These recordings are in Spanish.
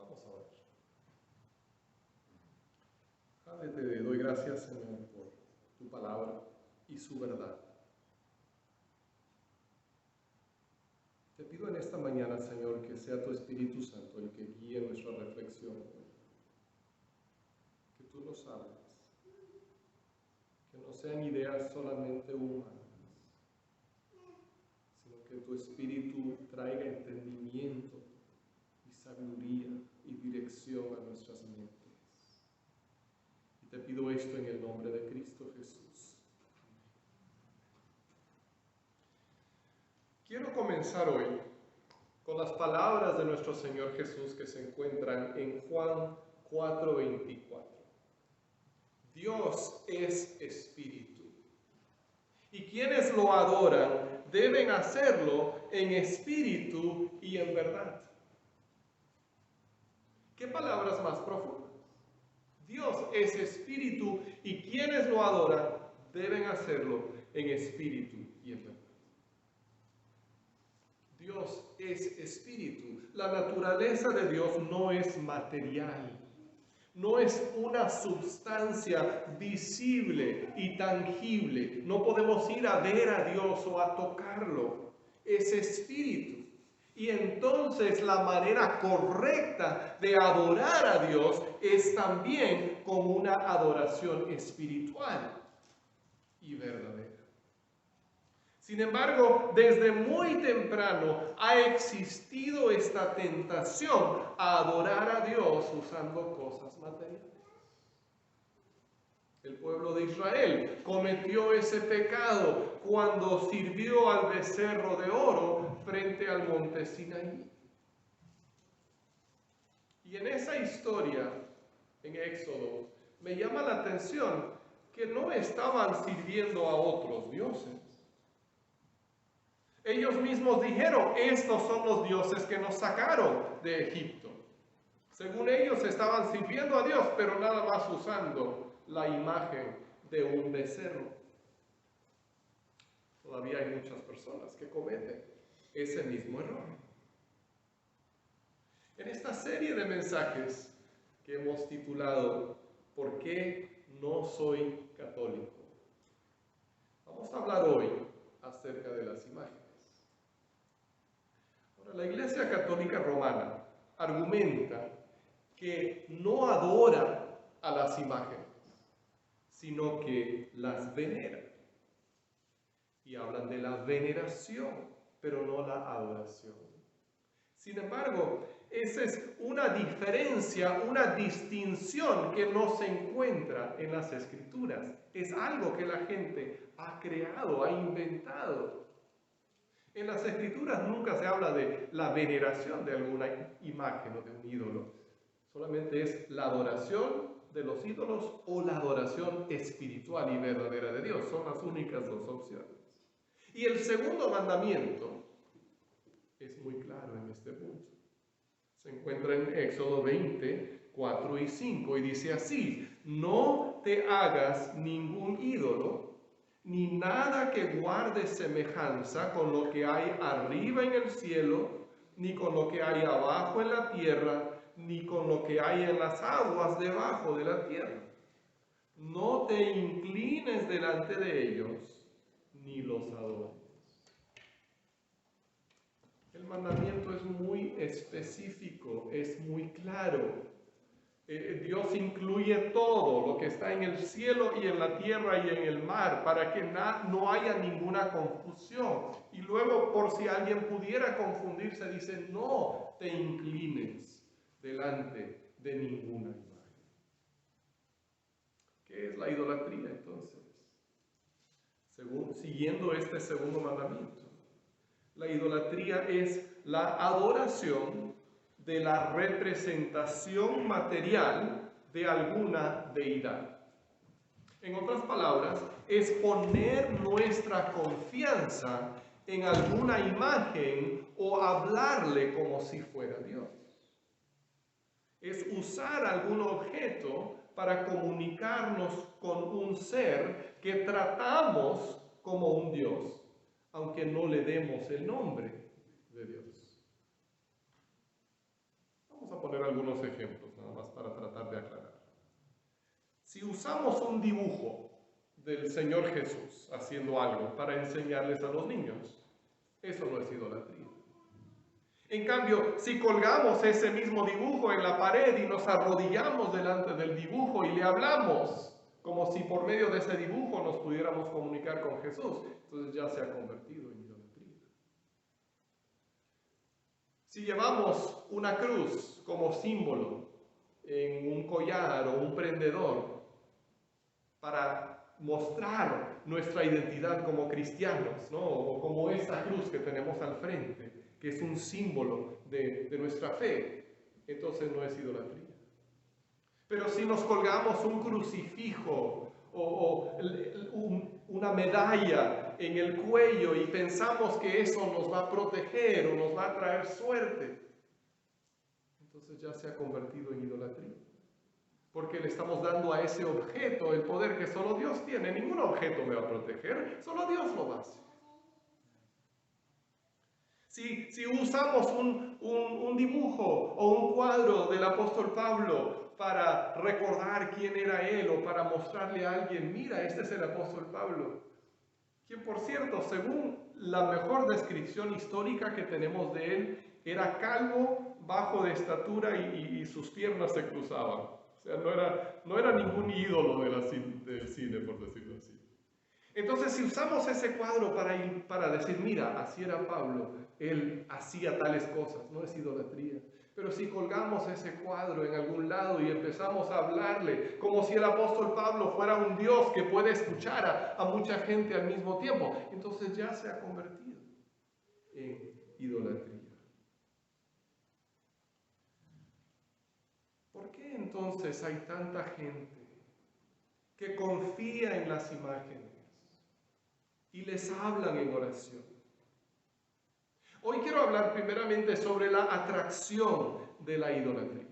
Vamos a orar. Padre, te doy gracias, Señor, por tu palabra y su verdad. Te pido en esta mañana, Señor, que sea tu Espíritu Santo el que guíe nuestra reflexión hoy. Que tú nos hables. Que no sean ideas solamente humanas, sino que tu Espíritu traiga entendimiento y sabiduría y dirección a nuestras mentes. Y te pido esto en el nombre de Cristo Jesús. Quiero comenzar hoy con las palabras de nuestro Señor Jesús que se encuentran en Juan 4:24. Dios es espíritu, y quienes lo adoran deben hacerlo en espíritu y en verdad. ¿Qué palabras más profundas? Dios es espíritu, y quienes lo adoran deben hacerlo en espíritu y en verdad. Dios es espíritu. La naturaleza de Dios no es material. No es una sustancia visible y tangible. No podemos ir a ver a Dios o a tocarlo. Es espíritu. Y entonces la manera correcta de adorar a Dios es también como una adoración espiritual y verdadera. Sin embargo, desde muy temprano ha existido esta tentación a adorar a Dios usando cosas materiales. El pueblo de Israel cometió ese pecado cuando sirvió al becerro de oro frente al monte Sinaí. Y en esa historia, en Éxodo, me llama la atención que no estaban sirviendo a otros dioses. Ellos mismos dijeron, estos son los dioses que nos sacaron de Egipto. Según ellos estaban sirviendo a Dios, pero nada más usando la imagen de un becerro. Todavía hay muchas personas que cometen ese mismo error. En esta serie de mensajes que hemos titulado ¿Por qué no soy católico?, vamos a hablar hoy acerca de las imágenes. La Iglesia Católica Romana argumenta que no adora a las imágenes, sino que las venera. Y hablan de la veneración, pero no la adoración. Sin embargo, esa es una diferencia, una distinción que no se encuentra en las Escrituras. Es algo que la gente ha creado, ha inventado. En las Escrituras nunca se habla de la veneración de alguna imagen o de un ídolo. Solamente es la adoración de los ídolos o la adoración espiritual y verdadera de Dios. Son las únicas dos opciones. Y el segundo mandamiento es muy claro en este punto. Se encuentra en Éxodo 20, 4 y 5 y dice así: no te hagas ningún ídolo, ni nada que guarde semejanza con lo que hay arriba en el cielo, ni con lo que hay abajo en la tierra, ni con lo que hay en las aguas debajo de la tierra. No te inclines delante de ellos, ni los adores. El mandamiento es muy específico, es muy claro. Dios incluye todo lo que está en el cielo y en la tierra y en el mar para que no haya ninguna confusión. Y luego, por si alguien pudiera confundirse, dice, no te inclines delante de ninguna imagen. ¿Qué es la idolatría entonces? Siguiendo este segundo mandamiento, la idolatría es la adoración de la representación material de alguna deidad. En otras palabras, es poner nuestra confianza en alguna imagen o hablarle como si fuera Dios. Es usar algún objeto para comunicarnos con un ser que tratamos como un Dios, aunque no le demos el nombre de Dios. Vamos a poner algunos ejemplos, nada más para tratar de aclarar. Si usamos un dibujo del Señor Jesús haciendo algo para enseñarles a los niños, eso no es idolatría. En cambio, si colgamos ese mismo dibujo en la pared y nos arrodillamos delante del dibujo y le hablamos, como si por medio de ese dibujo nos pudiéramos comunicar con Jesús, entonces ya se ha convertido en idolatría. Si llevamos una cruz como símbolo en un collar o un prendedor para mostrar nuestra identidad como cristianos, ¿no? O como esa cruz que tenemos al frente, que es un símbolo de nuestra fe, entonces no es idolatría. Pero si nos colgamos un crucifijo o una medalla en el cuello y pensamos que eso nos va a proteger o nos va a traer suerte, entonces ya se ha convertido en idolatría. Porque le estamos dando a ese objeto el poder que solo Dios tiene. Ningún objeto me va a proteger, solo Dios lo va a hacer. Si usamos un dibujo o un cuadro del apóstol Pablo para recordar quién era él o para mostrarle a alguien, mira, este es el apóstol Pablo, quien por cierto, según la mejor descripción histórica que tenemos de él, era calvo, bajo de estatura y sus piernas se cruzaban. O sea, no era ningún ídolo del cine, por decirlo así. Entonces, si usamos ese cuadro para decir, mira, así era Pablo, él hacía tales cosas, no es idolatría. Pero si colgamos ese cuadro en algún lado y empezamos a hablarle como si el apóstol Pablo fuera un Dios que puede escuchar a mucha gente al mismo tiempo, entonces ya se ha convertido en idolatría. ¿Por qué entonces hay tanta gente que confía en las imágenes y les hablan en oración? Hoy quiero hablar primeramente sobre la atracción de la idolatría.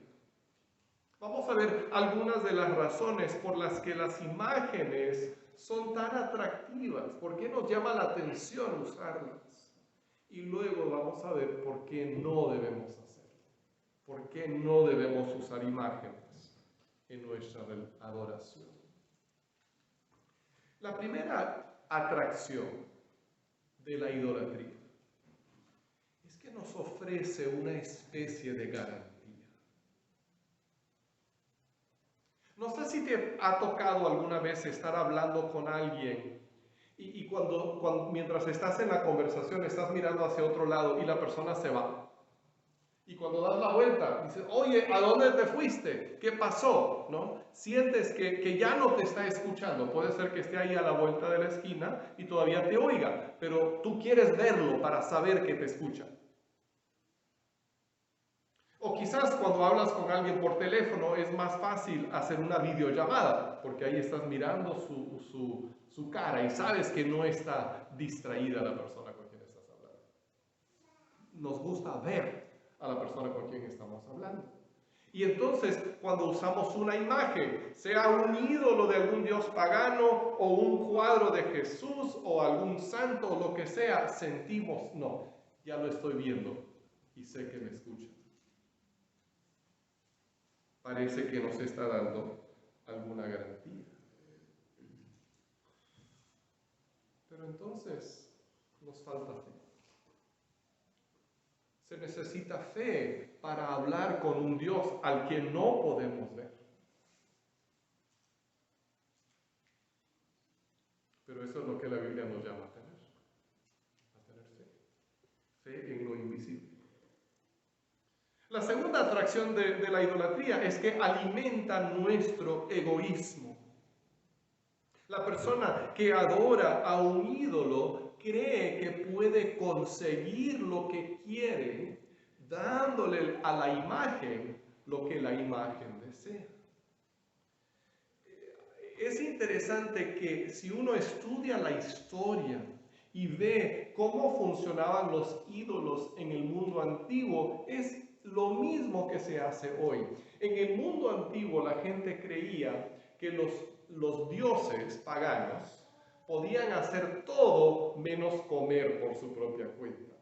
Vamos a ver algunas de las razones por las que las imágenes son tan atractivas, por qué nos llama la atención usarlas. Y luego vamos a ver por qué no debemos hacerlo, por qué no debemos usar imágenes en nuestra adoración. La primera atracción de la idolatría es que nos ofrece una especie de garantía. No sé si te ha tocado alguna vez estar hablando con alguien y mientras estás en la conversación estás mirando hacia otro lado y la persona se va. Y cuando das la vuelta, dices, oye, ¿a dónde te fuiste? ¿Qué pasó? ¿No? Sientes que ya no te está escuchando. Puede ser que esté ahí a la vuelta de la esquina y todavía te oiga, pero tú quieres verlo para saber que te escucha. O quizás cuando hablas con alguien por teléfono es más fácil hacer una videollamada, porque ahí estás mirando su cara y sabes que no está distraída la persona con quien estás hablando. Nos gusta ver a la persona con quien estamos hablando. Y entonces, cuando usamos una imagen, sea un ídolo de algún dios pagano o un cuadro de Jesús o algún santo o lo que sea, sentimos, no, ya lo estoy viendo y sé que me escucha. Parece que nos está dando alguna garantía. Pero entonces nos falta fe. Se necesita fe para hablar con un Dios al que no podemos ver. Pero eso es lo que la Biblia nos llama a tener fe. Fe en lo invisible. La segunda atracción de la idolatría es que alimenta nuestro egoísmo. La persona que adora a un ídolo cree que puede conseguir lo que quiere dándole a la imagen lo que la imagen desea. Es interesante que si uno estudia la historia y ve cómo funcionaban los ídolos en el mundo antiguo, es lo mismo que se hace hoy. En el mundo antiguo la gente creía que los dioses paganos podían hacer todo menos comer por su propia cuenta.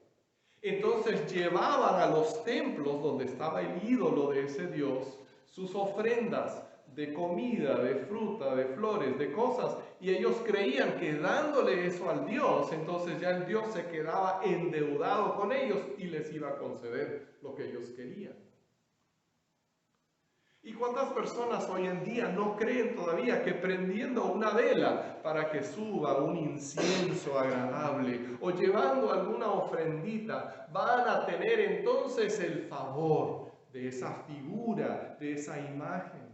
Entonces llevaban a los templos donde estaba el ídolo de ese Dios sus ofrendas de comida, de fruta, de flores, de cosas, y ellos creían que dándole eso al Dios, entonces ya el Dios se quedaba endeudado con ellos y les iba a conceder lo que ellos querían. ¿Y cuántas personas hoy en día no creen todavía que prendiendo una vela para que suba un incienso agradable o llevando alguna ofrendita van a tener entonces el favor de esa figura, de esa imagen?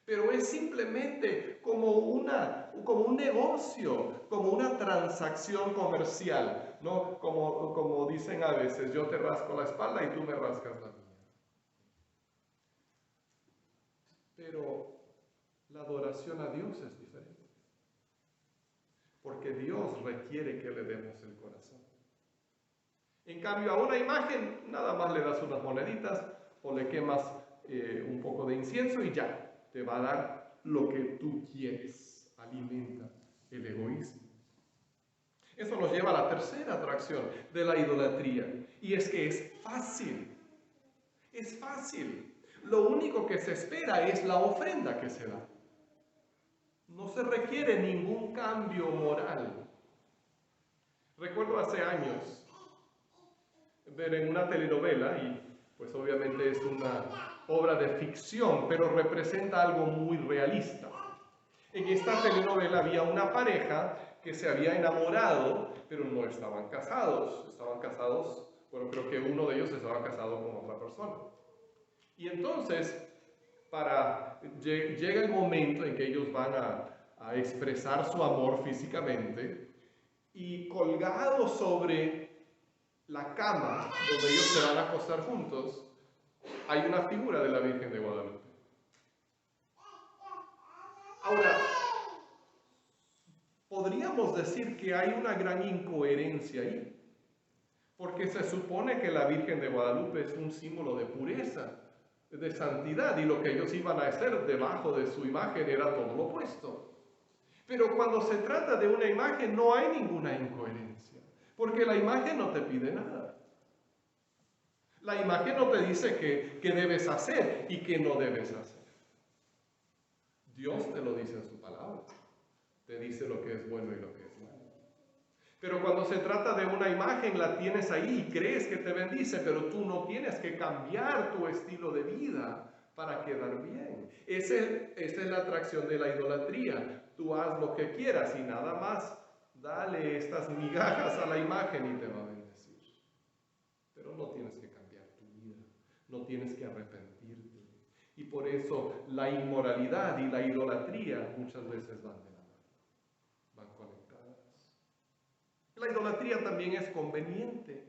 Pero es simplemente como un negocio, como una transacción comercial, ¿no? Como dicen a veces, yo te rasco la espalda y tú me rascas la mía. Pero la adoración a Dios es diferente, porque Dios requiere que le demos el corazón. En cambio, a una imagen nada más le das unas moneditas o le quemas un poco de incienso y ya, te va a dar lo que tú quieres. Alimenta el egoísmo. Eso nos lleva a la tercera atracción de la idolatría, y es que es fácil. Es fácil. Lo único que se espera es la ofrenda que se da. No se requiere ningún cambio moral. Recuerdo hace años ver en una telenovela, y pues obviamente es una obra de ficción, pero representa algo muy realista. En esta telenovela había una pareja que se había enamorado, pero no estaban casados. Estaban casados, bueno, creo que uno de ellos estaba casado con otra persona. Y entonces, llega el momento en que ellos van a expresar su amor físicamente, y colgado sobre la cama donde ellos se van a acostar juntos, hay una figura de la Virgen de Guadalupe. Ahora, podríamos decir que hay una gran incoherencia ahí, porque se supone que la Virgen de Guadalupe es un símbolo de pureza, de santidad, y lo que ellos iban a hacer debajo de su imagen era todo lo opuesto. Pero cuando se trata de una imagen no hay ninguna incoherencia, porque la imagen no te pide nada. La imagen no te dice qué debes hacer y qué no debes hacer. Dios te lo dice en su palabra. Te dice lo que es bueno y lo que es malo. Pero cuando se trata de una imagen, la tienes ahí y crees que te bendice, pero tú no tienes que cambiar tu estilo de vida para quedar bien. Esa es la atracción de la idolatría. Tú haz lo que quieras y nada más dale estas migajas a la imagen y te va a bendecir. Pero no tienes que cambiar tu vida, no tienes que arrepentirte. Y por eso la inmoralidad y la idolatría muchas veces van de la mano, van conectadas. La idolatría también es conveniente.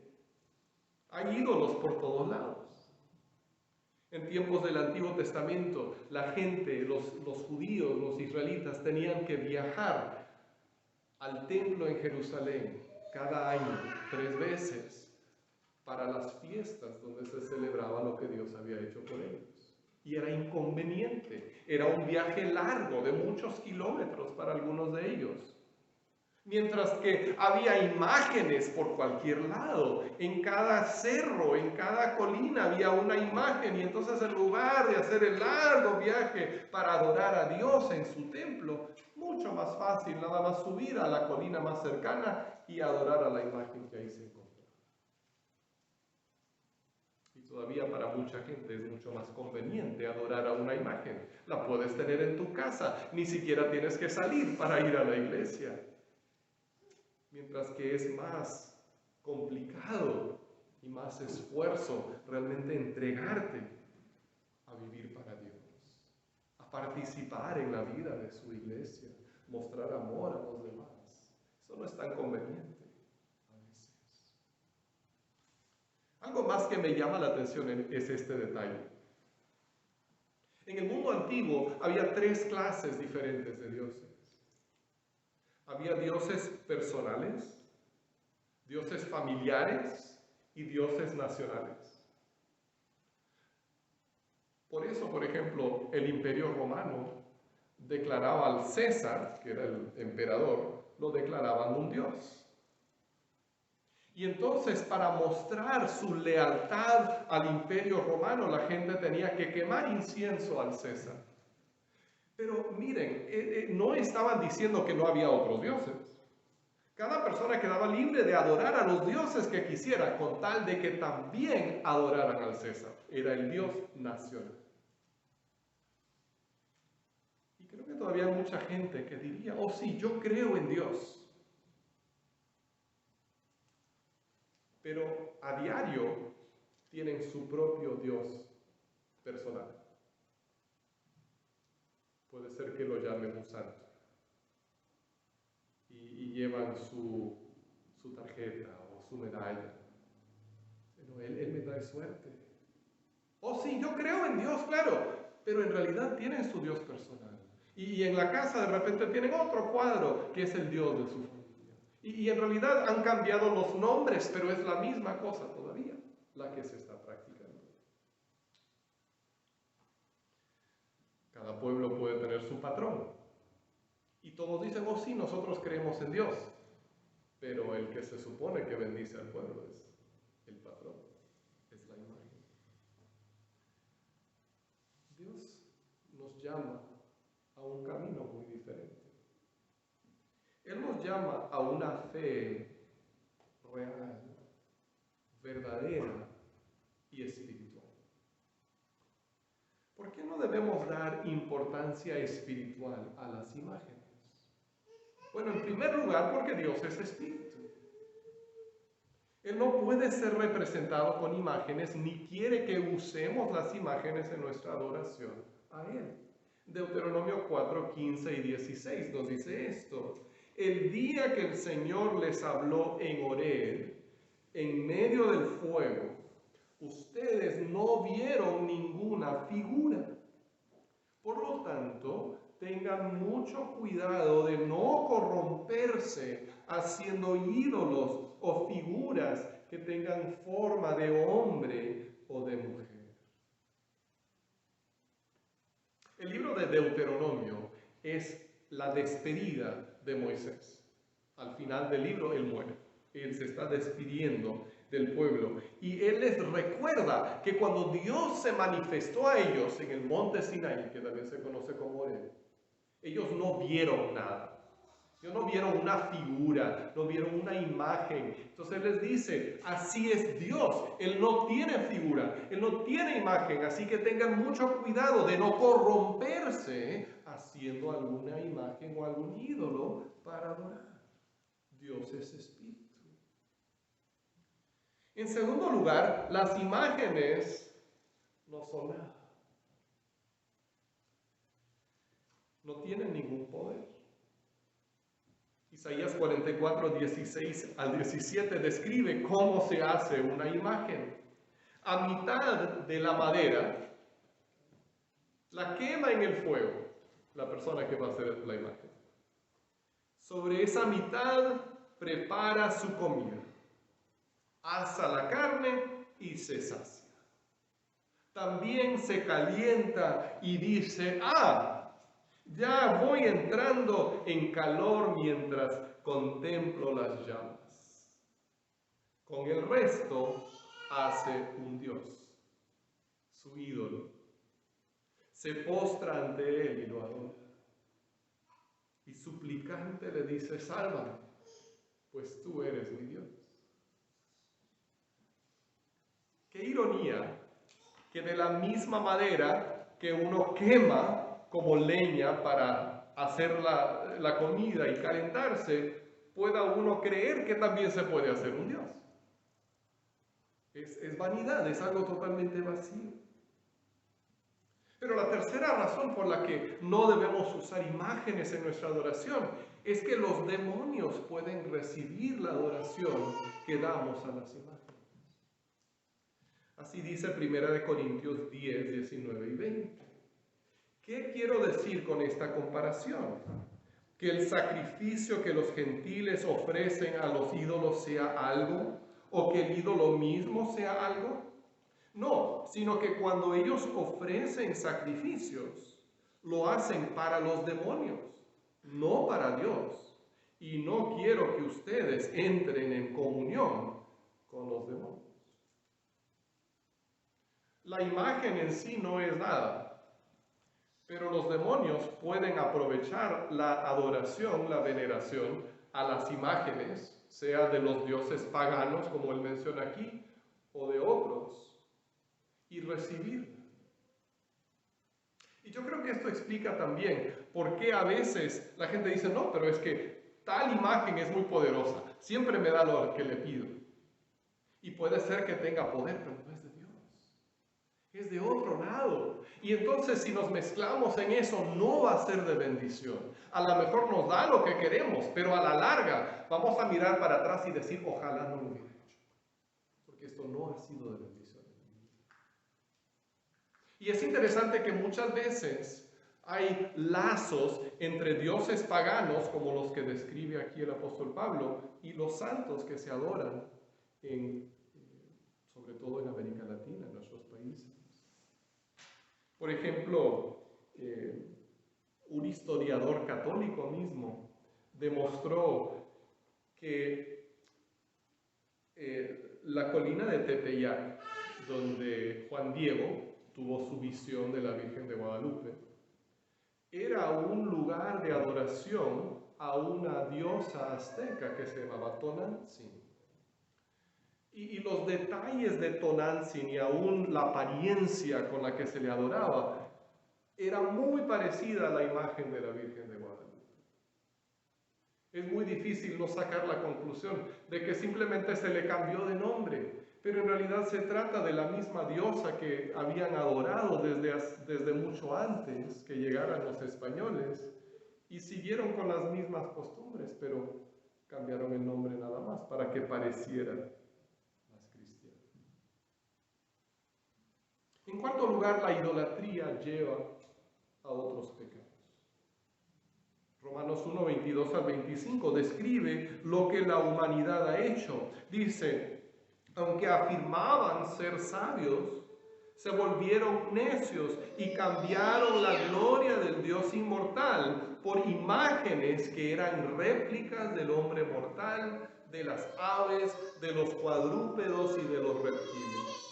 Hay ídolos por todos lados. En tiempos del Antiguo Testamento, la gente, los judíos, los israelitas, tenían que viajar al templo en Jerusalén cada año, 3 veces, para las fiestas donde se celebraba lo que Dios había hecho por ellos. Y era inconveniente, era un viaje largo de muchos kilómetros para algunos de ellos. Mientras que había imágenes por cualquier lado, en cada cerro, en cada colina había una imagen, y entonces en lugar de hacer el largo viaje para adorar a Dios en su templo, mucho más fácil nada más subir a la colina más cercana y adorar a la imagen que ahí se encontraba. Y todavía para mucha gente es mucho más conveniente adorar a una imagen. La puedes tener en tu casa, ni siquiera tienes que salir para ir a la iglesia. Mientras que es más complicado y más esfuerzo realmente entregarte a vivir para Dios, a participar en la vida de su iglesia, mostrar amor a los demás. Eso no es tan conveniente a veces. Algo más que me llama la atención es este detalle. En el mundo antiguo había 3 clases diferentes de dioses. Había dioses personales, dioses familiares y dioses nacionales. Por eso, por ejemplo, el Imperio Romano declaraba al César, que era el emperador, lo declaraban un dios. Y entonces, para mostrar su lealtad al Imperio Romano, la gente tenía que quemar incienso al César. Pero miren, no estaban diciendo que no había otros dioses. Cada persona quedaba libre de adorar a los dioses que quisiera, con tal de que también adoraran al César. Era el Dios nacional. Y creo que todavía hay mucha gente que diría, oh sí, yo creo en Dios. Pero a diario tienen su propio Dios personal. Puede ser que lo llamen un santo. Y llevan su tarjeta o su medalla. Pero él me da suerte. Oh sí, yo creo en Dios, claro. Pero en realidad tienen su Dios personal. Y en la casa de repente tienen otro cuadro que es el Dios de su familia. Y en realidad han cambiado los nombres, pero es la misma cosa todavía, la que se está practicando. Cada pueblo puede tener su patrón. Y todos dicen, oh sí, nosotros creemos en Dios. Pero el que se supone que bendice al pueblo es el patrón, es la imagen. Dios nos llama a un camino muy diferente. Él nos llama a una fe real, verdadera y espiritual. ¿Por qué no debemos dar importancia espiritual a las imágenes? Bueno, en primer lugar, porque Dios es espíritu. Él no puede ser representado con imágenes, ni quiere que usemos las imágenes en nuestra adoración a Él. Deuteronomio 4, 15 y 16 nos dice esto. El día que el Señor les habló en Horeb, en medio del fuego, ustedes no vieron ninguna figura. Por lo tanto, tengan mucho cuidado de no corromperse haciendo ídolos o figuras que tengan forma de hombre o de mujer. El libro de Deuteronomio es la despedida de Moisés. Al final del libro, él muere. Él se está despidiendo del pueblo. Y él les recuerda que cuando Dios se manifestó a ellos en el monte Sinaí, que también se conoce como Horeb, ellos no vieron nada. Ellos no vieron una figura, no vieron una imagen. Entonces él les dice, así es Dios. Él no tiene figura, Él no tiene imagen. Así que tengan mucho cuidado de no corromperse haciendo alguna imagen o algún ídolo para adorar. Dios es espíritu. En segundo lugar, las imágenes no son nada. No tienen ningún poder. Isaías 44, 16 al 17 describe cómo se hace una imagen. A mitad de la madera, la quema en el fuego la persona que va a hacer la imagen. Sobre esa mitad prepara su comida. Asa la carne y se sacia. También se calienta y dice, ya voy entrando en calor mientras contemplo las llamas. Con el resto hace un Dios, su ídolo. Se postra ante él y lo adora. Y suplicante le dice, sálvame, pues tú eres mi Dios. Qué ironía que de la misma madera que uno quema como leña para hacer la comida y calentarse, pueda uno creer que también se puede hacer un Dios. Es vanidad, es algo totalmente vacío. Pero la tercera razón por la que no debemos usar imágenes en nuestra adoración es que los demonios pueden recibir la adoración que damos a las imágenes. Así dice 1 Corintios 10, 19 y 20. ¿Qué quiero decir con esta comparación? ¿Que el sacrificio que los gentiles ofrecen a los ídolos sea algo? ¿O que el ídolo mismo sea algo? No, sino que cuando ellos ofrecen sacrificios, lo hacen para los demonios, no para Dios. Y no quiero que ustedes entren en comunión con los demonios. La imagen en sí no es nada, pero los demonios pueden aprovechar la adoración, la veneración a las imágenes, sea de los dioses paganos, como él menciona aquí, o de otros, y recibirla. Y yo creo que esto explica también por qué a veces la gente dice, no, pero es que tal imagen es muy poderosa, siempre me da lo que le pido. Y puede ser que tenga poder, pero no es de Dios, es de otro lado. Y entonces si nos mezclamos en eso, no va a ser de bendición. A lo mejor nos da lo que queremos, pero a la larga vamos a mirar para atrás y decir, ojalá no lo hubiera hecho, porque esto no ha sido de bendición. Y es interesante que muchas veces hay lazos entre dioses paganos, como los que describe aquí el apóstol Pablo, y los santos que se adoran, sobre todo en América Latina, en nuestros países. Por ejemplo, un historiador católico mismo demostró que la colina de Tepeyac, donde Juan Diego tuvo su visión de la Virgen de Guadalupe, era un lugar de adoración a una diosa azteca que se llamaba Tonantzin. Y los detalles de Tonantzin y aún la apariencia con la que se le adoraba era muy parecida a la imagen de la Virgen de Guadalupe. Es muy difícil no sacar la conclusión de que simplemente se le cambió de nombre, pero en realidad se trata de la misma diosa que habían adorado desde mucho antes que llegaran los españoles y siguieron con las mismas costumbres, pero cambiaron el nombre nada más para que pareciera más cristiano. En cuarto lugar, la idolatría lleva a otros pecados. Romanos 1, 22 al 25 describe lo que la humanidad ha hecho. Dice, aunque afirmaban ser sabios, se volvieron necios y cambiaron la gloria del Dios inmortal por imágenes que eran réplicas del hombre mortal, de las aves, de los cuadrúpedos y de los reptiles.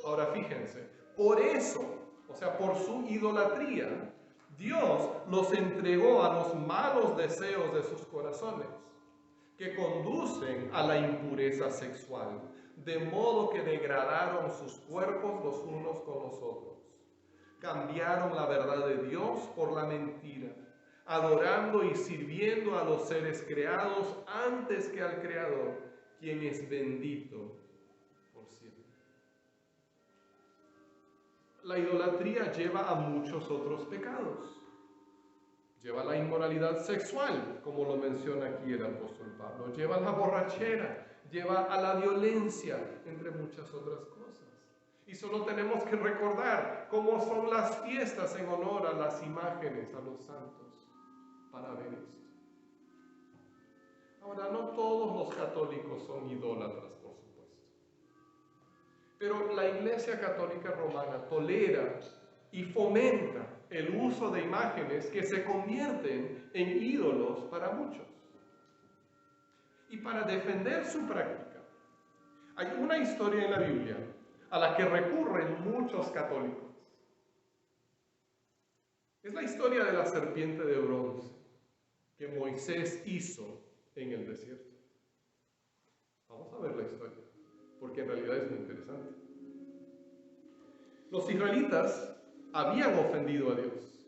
Ahora fíjense, por eso, o sea, por su idolatría, Dios los entregó a los malos deseos de sus corazones, que conducen a la impureza sexual, de modo que degradaron sus cuerpos los unos con los otros. Cambiaron la verdad de Dios por la mentira, adorando y sirviendo a los seres creados antes que al Creador, quien es bendito por siempre. La idolatría lleva a muchos otros pecados. Lleva a la inmoralidad sexual, como lo menciona aquí el apóstol Pablo. Lleva a la borrachera, lleva a la violencia, entre muchas otras cosas. Y solo tenemos que recordar cómo son las fiestas en honor a las imágenes, a los santos, para ver esto. Ahora, no todos los católicos son idólatras, por supuesto. Pero la Iglesia Católica Romana tolera y fomenta el uso de imágenes que se convierten en ídolos para muchos. Y para defender su práctica, hay una historia en la Biblia a la que recurren muchos católicos. Es la historia de la serpiente de bronce que Moisés hizo en el desierto. Vamos a ver la historia, porque en realidad es muy interesante. Los israelitas habían ofendido a Dios.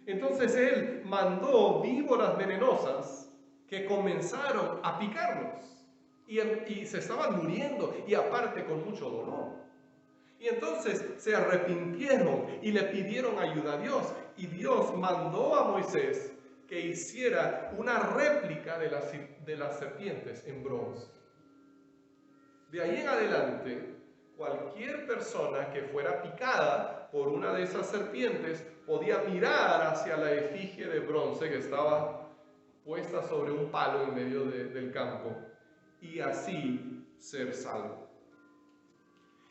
Entonces él mandó víboras venenosas que comenzaron a picarlos y se estaban muriendo y aparte con mucho dolor. Y entonces se arrepintieron y le pidieron ayuda a Dios y Dios mandó a Moisés que hiciera una réplica de las serpientes en bronce. De ahí en adelante, cualquier persona que fuera picada por una de esas serpientes podía mirar hacia la efigie de bronce que estaba puesta sobre un palo en medio del campo y así ser salvo.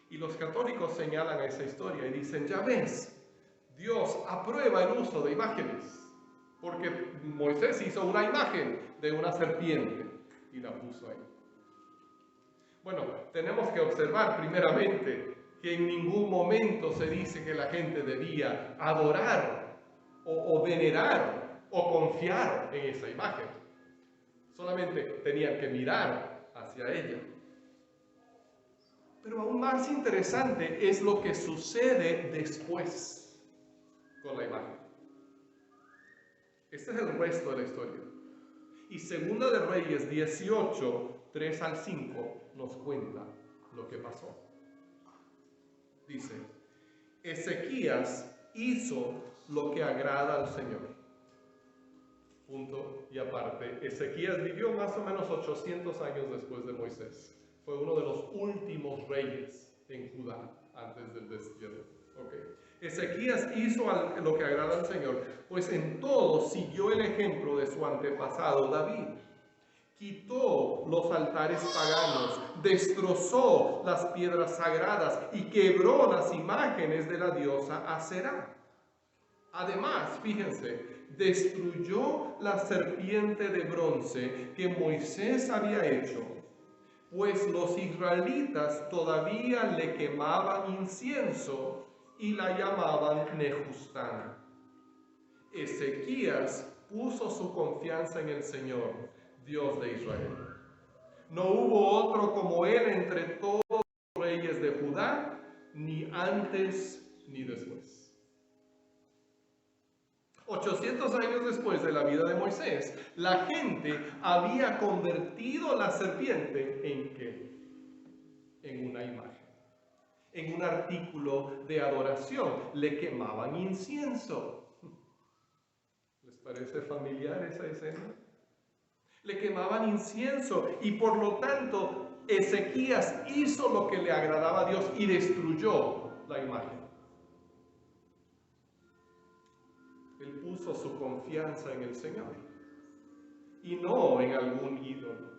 Y los católicos señalan esa historia y dicen, ya ves, Dios aprueba el uso de imágenes, porque Moisés hizo una imagen de una serpiente y la puso ahí. Bueno, tenemos que observar primeramente que en ningún momento se dice que la gente debía adorar o venerar o confiar en esa imagen. Solamente tenían que mirar hacia ella. Pero aún más interesante es lo que sucede después con la imagen. Este es el resto de la historia. Y Segunda de Reyes 18, 3 al 5 nos cuenta lo que pasó. Dice, Ezequías hizo lo que agrada al Señor. Punto y aparte, Ezequías vivió más o menos 800 años después de Moisés. Fue uno de los últimos reyes en Judá antes del destierro. Okay. Ezequías hizo lo que agrada al Señor, pues en todo siguió el ejemplo de su antepasado David. Quitó los altares paganos, destrozó las piedras sagradas y quebró las imágenes de la diosa Aserá. Además, fíjense, destruyó la serpiente de bronce que Moisés había hecho, pues los israelitas todavía le quemaban incienso y la llamaban Nehustán. Ezequías puso su confianza en el Señor, Dios de Israel. No hubo otro como él entre todos los reyes de Judá, ni antes ni después. 800 años después de la vida de Moisés, la gente había convertido la serpiente ¿en qué? En una imagen, en un artículo de adoración. Le quemaban incienso. ¿Les parece familiar esa escena? Le quemaban incienso y por lo tanto Ezequías hizo lo que le agradaba a Dios y destruyó la imagen. Él puso su confianza en el Señor y no en algún ídolo.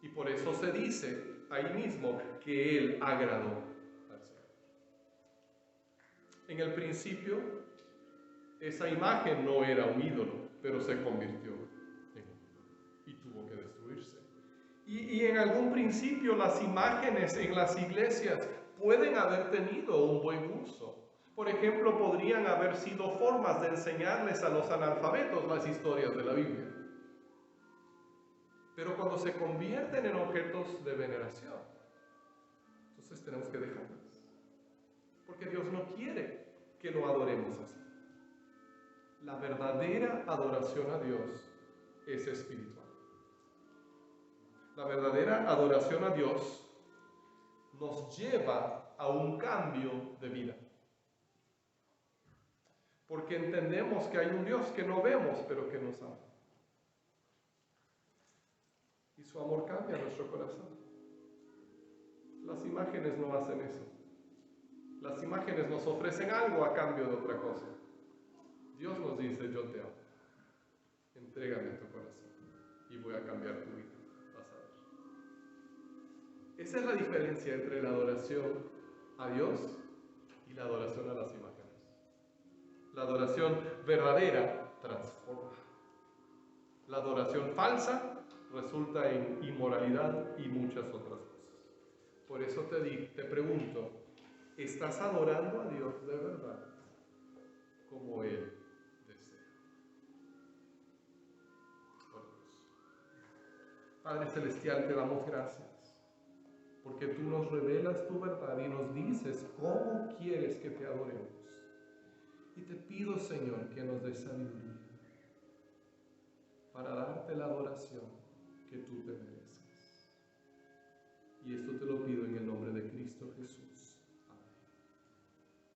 Y por eso se dice ahí mismo que Él agradó al Señor. En el principio, esa imagen no era un ídolo, pero se convirtió en un ídolo y tuvo que destruirse. Y en algún principio las imágenes en las iglesias pueden haber tenido un buen uso. Por ejemplo, podrían haber sido formas de enseñarles a los analfabetos las historias de la Biblia. Pero cuando se convierten en objetos de veneración, entonces tenemos que dejarlas. Porque Dios no quiere que lo adoremos así. La verdadera adoración a Dios es espiritual. La verdadera adoración a Dios nos lleva a un cambio de vida. Porque entendemos que hay un Dios que no vemos, pero que nos ama. Y su amor cambia nuestro corazón. Las imágenes no hacen eso. Las imágenes nos ofrecen algo a cambio de otra cosa. Dios nos dice, yo te amo. Entrégame tu corazón y voy a cambiar tu vida. Vas a ver. Esa es la diferencia entre la adoración a Dios y la adoración a las imágenes. La adoración verdadera transforma. La adoración falsa resulta en inmoralidad y muchas otras cosas. Por eso te pregunto, ¿estás adorando a Dios de verdad como Él desea? Oremos. Padre Celestial, te damos gracias, porque tú nos revelas tu verdad y nos dices cómo quieres que te adoremos. Y te pido, Señor, que nos des sabiduría para darte la adoración que tú te mereces. Y esto te lo